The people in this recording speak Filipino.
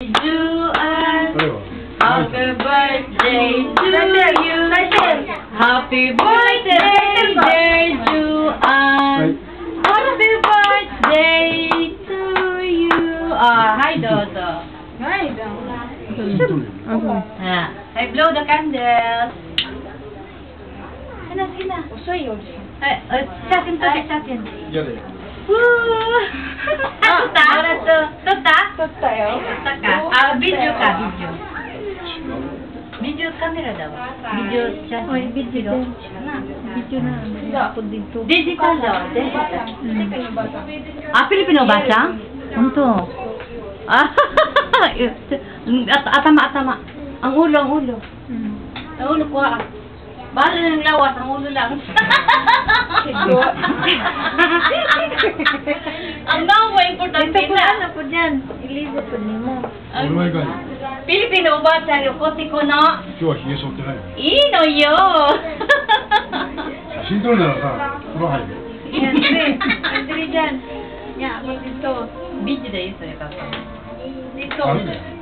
Juan, happy birthday to you. Happy birthday, dear Juan. Happy birthday to you. Hi, Dodo. Hi, Dodo. I blow the candles. Sina. Sa akin to, sa akin. Woo! Tota? Tota yun. Tota ka. Video ka, video. Video camera daw. Video siya. Oy, video din. Video na. Ako dito. Digital daw. Digital. Filipino basa? Unto. Atama. Ang ulo. Ang ulo ko Bala ng lawas, ang ulo lang. Ang nawa, importante na. Ito po na po dyan. Iligo po ni mo. Filipino ba sa kote ko na? 今日は髭剃ってないよ。いいのよ。写真撮るならさ、風呂入る。 Yan, Andre dyan. Yan, ako dito. Video da yun, so ikaw. Dito. Ano?